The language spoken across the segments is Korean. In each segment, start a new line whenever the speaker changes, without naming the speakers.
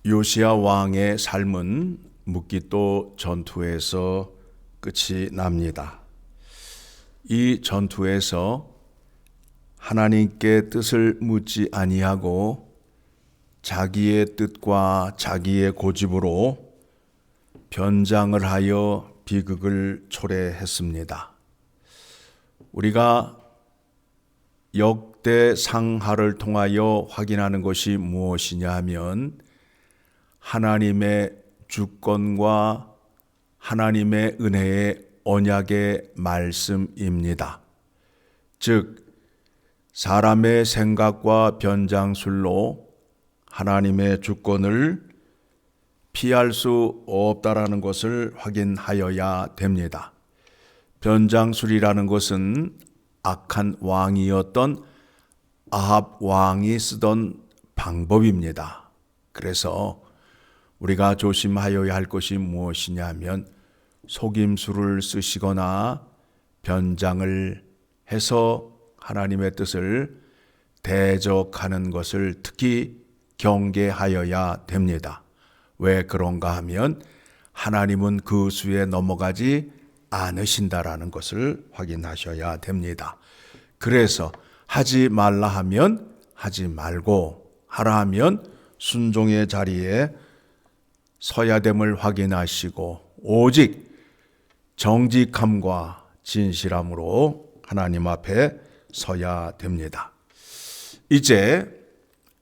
요시야 왕의 삶은 묵깃도 전투에서 끝이 납니다. 이 전투에서 하나님께 뜻을 묻지 아니하고 자기의 뜻과 자기의 고집으로 변장을 하여 비극을 초래했습니다. 우리가 역대상하를 통하여 확인하는 것이 무엇이냐 하면 하나님의 주권과 하나님의 은혜의 언약의 말씀입니다. 즉 사람의 생각과 변장술로 하나님의 주권을 피할 수 없다라는 것을 확인하여야 됩니다. 변장술이라는 것은 악한 왕이었던 아합 왕이 쓰던 방법입니다. 그래서 우리가 조심하여야 할 것이 무엇이냐 하면 속임수를 쓰시거나 변장을 해서 하나님의 뜻을 대적하는 것을 특히 경계하여야 됩니다. 왜 그런가 하면 하나님은 그 수에 넘어가지 않으신다라는 것을 확인하셔야 됩니다. 그래서 하지 말라 하면 하지 말고 하라 하면 순종의 자리에 서야 됨을 확인하시고 오직 정직함과 진실함으로 하나님 앞에 서야 됩니다. 이제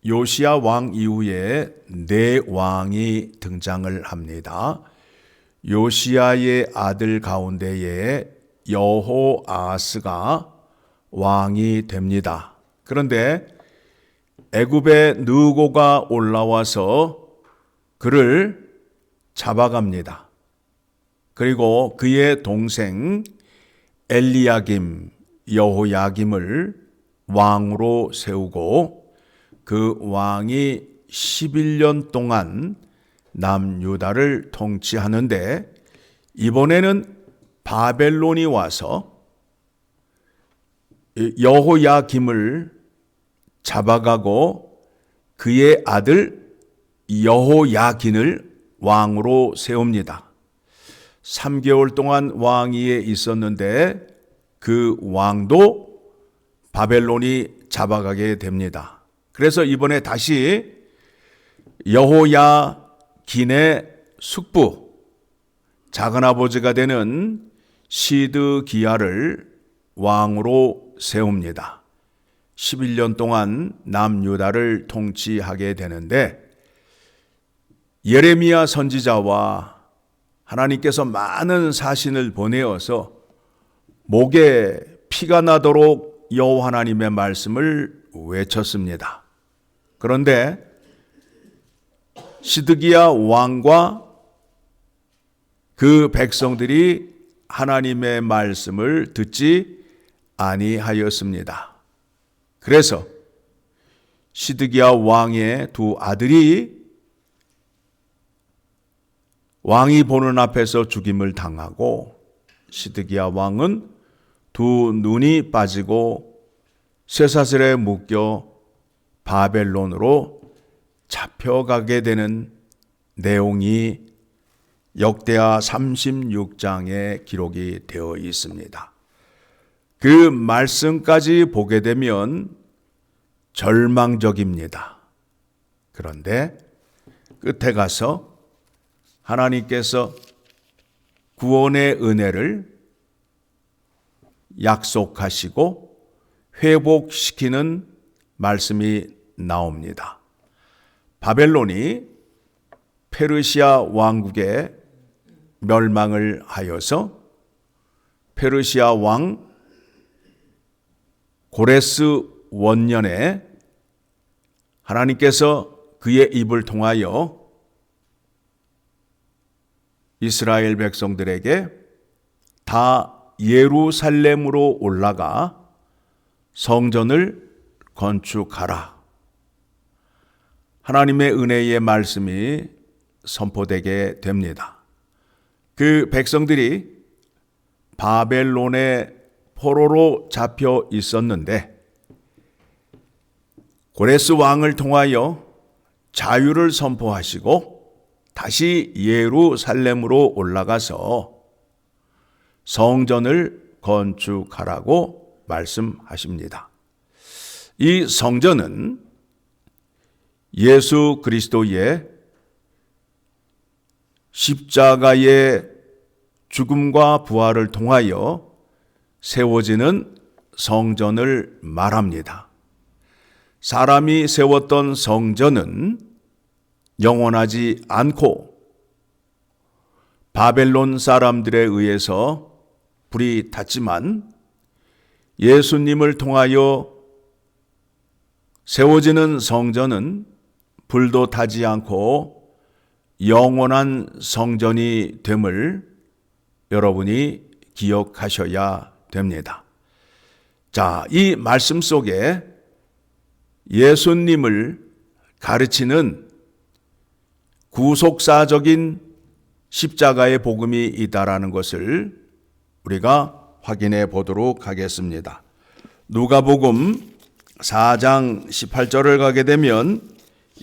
요시야 왕 이후에 네 왕이 등장을 합니다. 요시야의 아들 가운데에 여호아스가 왕이 됩니다. 그런데 애굽의 느고가 올라와서 그를 잡아갑니다. 그리고 그의 동생 엘리야김, 여호야김을 왕으로 세우고 그 왕이 11년 동안 남유다를 통치하는데 이번에는 바벨론이 와서 여호야김을 잡아가고 그의 아들 여호야긴을 왕으로 세웁니다. 3개월 동안 왕위에 있었는데 그 왕도 바벨론이 잡아가게 됩니다. 그래서 이번에 다시 여호야긴의 숙부 작은아버지가 되는 시드기야를 왕으로 세웁니다. 11년 동안 남유다를 통치하게 되는데 예레미야 선지자와 하나님께서 많은 사신을 보내어서 목에 피가 나도록 여호와 하나님의 말씀을 외쳤습니다. 그런데 시드기야 왕과 그 백성들이 하나님의 말씀을 듣지 아니하였습니다. 그래서 시드기야 왕의 두 아들이 왕이 보는 앞에서 죽임을 당하고 시드기야 왕은 두 눈이 빠지고 쇠사슬에 묶여 바벨론으로 잡혀가게 되는 내용이 역대하 36장에 기록이 되어 있습니다. 그 말씀까지 보게 되면 절망적입니다. 그런데 끝에 가서 하나님께서 구원의 은혜를 약속하시고 회복시키는 말씀이 나옵니다. 바벨론이 페르시아 왕국에 멸망을 하여서 페르시아 왕 고레스 원년에 하나님께서 그의 입을 통하여 이스라엘 백성들에게 다 예루살렘으로 올라가 성전을 건축하라. 하나님의 은혜의 말씀이 선포되게 됩니다. 그 백성들이 바벨론의 포로로 잡혀 있었는데 고레스 왕을 통하여 자유를 선포하시고 다시 예루살렘으로 올라가서 성전을 건축하라고 말씀하십니다. 이 성전은 예수 그리스도의 십자가의 죽음과 부활을 통하여 세워지는 성전을 말합니다. 사람이 세웠던 성전은 영원하지 않고 바벨론 사람들에 의해서 불이 탔지만 예수님을 통하여 세워지는 성전은 불도 타지 않고 영원한 성전이 됨을 여러분이 기억하셔야 됩니다. 자, 이 말씀 속에 예수님을 가르치는 구속사적인 십자가의 복음이 있다라는 것을 우리가 확인해 보도록 하겠습니다. 누가복음 4장 18절을 가게 되면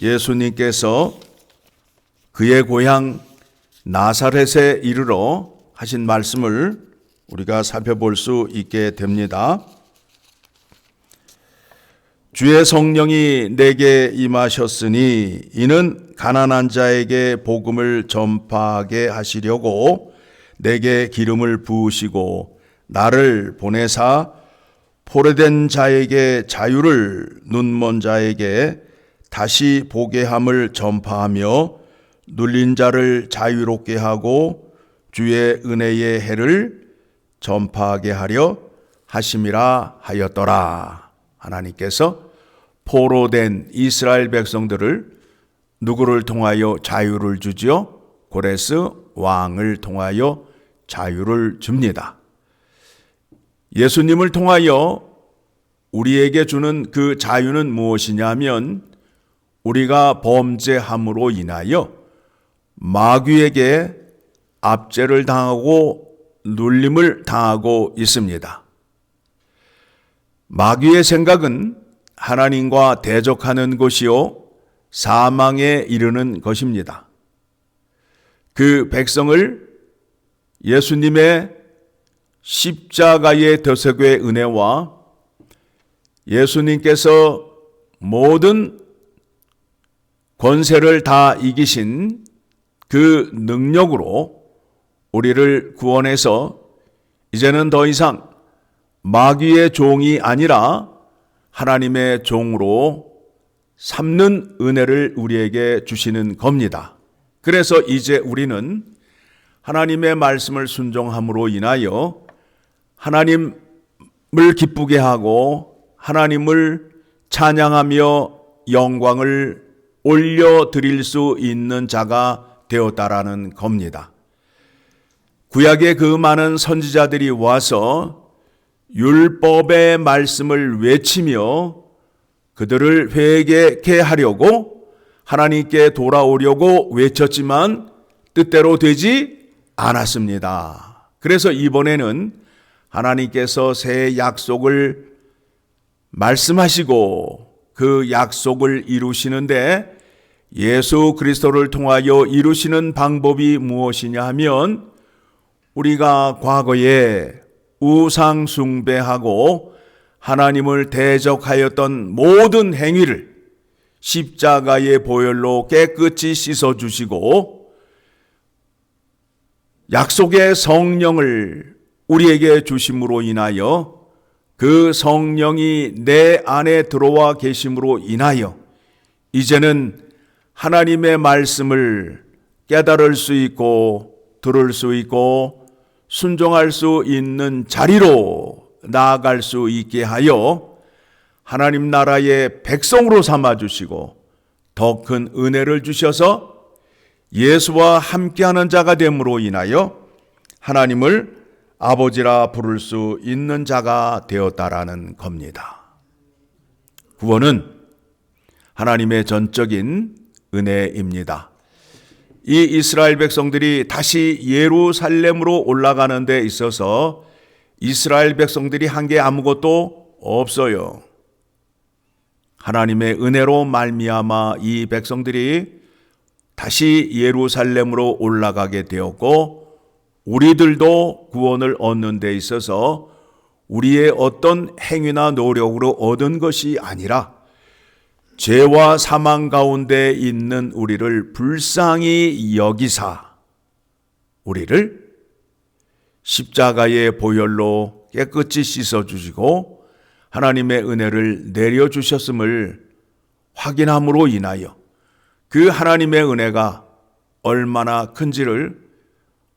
예수님께서 그의 고향 나사렛에 이르러 하신 말씀을 우리가 살펴볼 수 있게 됩니다. 주의 성령이 내게 임하셨으니 이는 가난한 자에게 복음을 전파하게 하시려고 내게 기름을 부으시고 나를 보내사 포로된 자에게 자유를, 눈먼 자에게 다시 보게 함을 전파하며 눌린 자를 자유롭게 하고 주의 은혜의 해를 전파하게 하려 하심이라 하였더라. 하나님께서 포로된 이스라엘 백성들을 누구를 통하여 자유를 주지요? 고레스 왕을 통하여 자유를 줍니다. 예수님을 통하여 우리에게 주는 그 자유는 무엇이냐 하면 우리가 범죄함으로 인하여 마귀에게 압제를 당하고 눌림을 당하고 있습니다. 마귀의 생각은 하나님과 대적하는 것이요 사망에 이르는 것입니다. 그 백성을 예수님의 십자가의 대속의 은혜와 예수님께서 모든 권세를 다 이기신 그 능력으로 우리를 구원해서 이제는 더 이상 마귀의 종이 아니라 하나님의 종으로 삼는 은혜를 우리에게 주시는 겁니다. 그래서 이제 우리는 하나님의 말씀을 순종함으로 인하여 하나님을 기쁘게 하고 하나님을 찬양하며 영광을 올려드릴 수 있는 자가 되었다라는 겁니다. 구약의 그 많은 선지자들이 와서 율법의 말씀을 외치며 그들을 회개케 하려고 하나님께 돌아오려고 외쳤지만 뜻대로 되지 않았습니다. 그래서 이번에는 하나님께서 새 약속을 말씀하시고 그 약속을 이루시는데 예수 그리스도를 통하여 이루시는 방법이 무엇이냐 하면 우리가 과거에 우상 숭배하고 하나님을 대적하였던 모든 행위를 십자가의 보혈로 깨끗이 씻어주시고 약속의 성령을 우리에게 주심으로 인하여 그 성령이 내 안에 들어와 계심으로 인하여 이제는 하나님의 말씀을 깨달을 수 있고 들을 수 있고 순종할 수 있는 자리로 나아갈 수 있게 하여 하나님 나라의 백성으로 삼아주시고 더 큰 은혜를 주셔서 예수와 함께하는 자가 됨으로 인하여 하나님을 아버지라 부를 수 있는 자가 되었다라는 겁니다. 구원은 하나님의 전적인 은혜입니다. 이 이스라엘 백성들이 다시 예루살렘으로 올라가는 데 있어서 이스라엘 백성들이 한 게 아무것도 없어요. 하나님의 은혜로 말미암아 이 백성들이 다시 예루살렘으로 올라가게 되었고, 우리들도 구원을 얻는 데 있어서 우리의 어떤 행위나 노력으로 얻은 것이 아니라 죄와 사망 가운데 있는 우리를 불쌍히 여기사 우리를 십자가의 보혈로 깨끗이 씻어주시고 하나님의 은혜를 내려주셨음을 확인함으로 인하여 그 하나님의 은혜가 얼마나 큰지를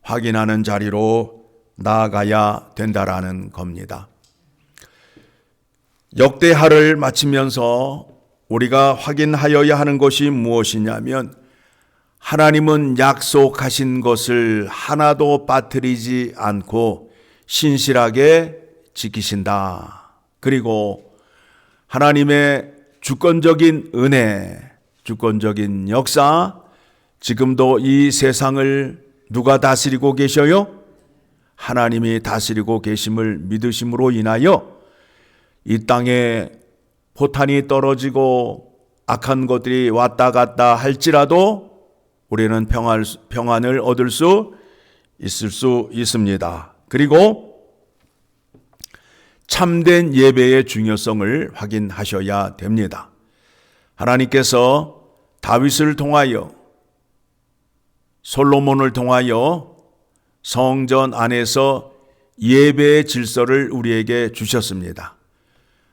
확인하는 자리로 나아가야 된다라는 겁니다. 역대하를 마치면서 우리가 확인하여야 하는 것이 무엇이냐면, 하나님은 약속하신 것을 하나도 빠뜨리지 않고 신실하게 지키신다. 그리고 하나님의 주권적인 은혜, 주권적인 역사, 지금도 이 세상을 누가 다스리고 계셔요? 하나님이 다스리고 계심을 믿으심으로 인하여 이 땅에 포탄이 떨어지고 악한 것들이 왔다 갔다 할지라도 우리는 평안을 얻을 수 있을 수 있습니다. 그리고 참된 예배의 중요성을 확인하셔야 됩니다. 하나님께서 다윗을 통하여, 솔로몬을 통하여 성전 안에서 예배의 질서를 우리에게 주셨습니다.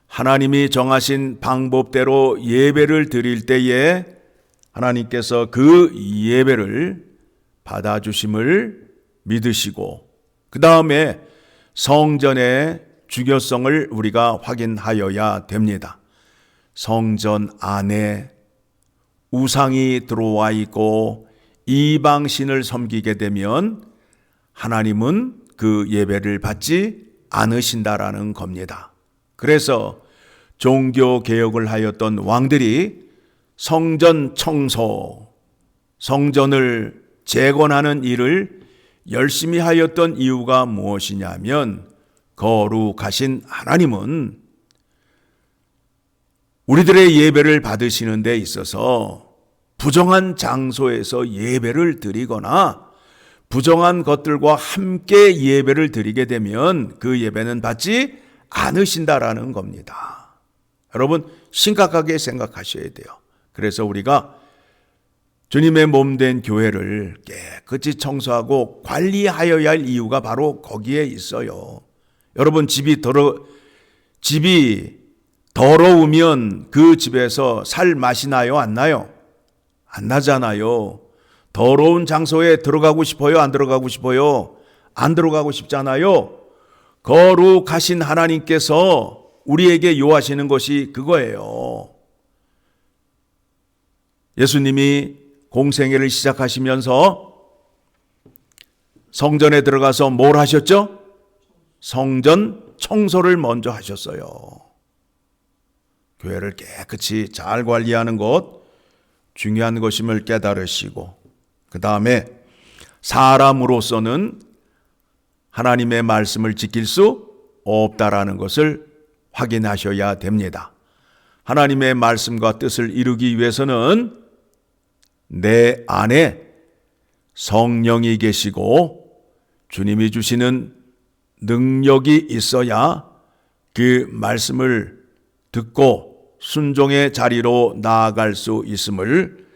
하나님이 정하신 방법대로 예배를 드릴 때에 하나님께서 그 예배를 받아주심을 믿으시고, 그 다음에 성전의 중요성을 우리가 확인하여야 됩니다. 성전 안에 우상이 들어와 있고 이방신을 섬기게 되면 하나님은 그 예배를 받지 않으신다라는 겁니다. 그래서 종교개혁을 하였던 왕들이 성전 청소, 성전을 재건하는 일을 열심히 하였던 이유가 무엇이냐면, 거룩하신 하나님은 우리들의 예배를 받으시는 데 있어서 부정한 장소에서 예배를 드리거나 부정한 것들과 함께 예배를 드리게 되면 그 예배는 받지 않으신다라는 겁니다. 여러분, 심각하게 생각하셔야 돼요. 그래서 우리가 주님의 몸된 교회를 깨끗이 청소하고 관리하여야 할 이유가 바로 거기에 있어요. 여러분, 집이 더러우면 그 집에서 살 맛이 나요? 안 나요? 안 나잖아요. 더러운 장소에 들어가고 싶어요? 안 들어가고 싶어요? 안 들어가고 싶잖아요. 거룩하신 하나님께서 우리에게 요하시는 것이 그거예요. 예수님이 공생애를 시작하시면서 성전에 들어가서 뭘 하셨죠? 성전 청소를 먼저 하셨어요. 교회를 깨끗이 잘 관리하는 것 중요한 것임을 깨달으시고, 그 다음에 사람으로서는 하나님의 말씀을 지킬 수 없다라는 것을 확인하셔야 됩니다. 하나님의 말씀과 뜻을 이루기 위해서는 내 안에 성령이 계시고 주님이 주시는 능력이 있어야 그 말씀을 듣고 순종의 자리로 나아갈 수 있음을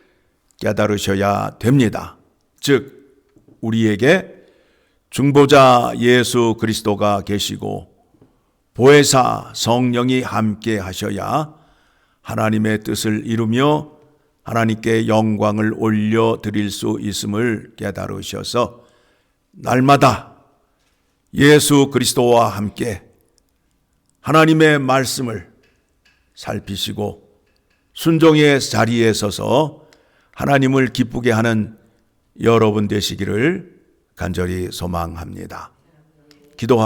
깨달으셔야 됩니다. 즉, 우리에게 중보자 예수 그리스도가 계시고 보혜사 성령이 함께 하셔야 하나님의 뜻을 이루며 하나님께 영광을 올려드릴 수 있음을 깨달으셔서 날마다 예수 그리스도와 함께 하나님의 말씀을 살피시고 순종의 자리에 서서 하나님을 기쁘게 하는 여러분 되시기를 간절히 소망합니다. 기도하겠습니다.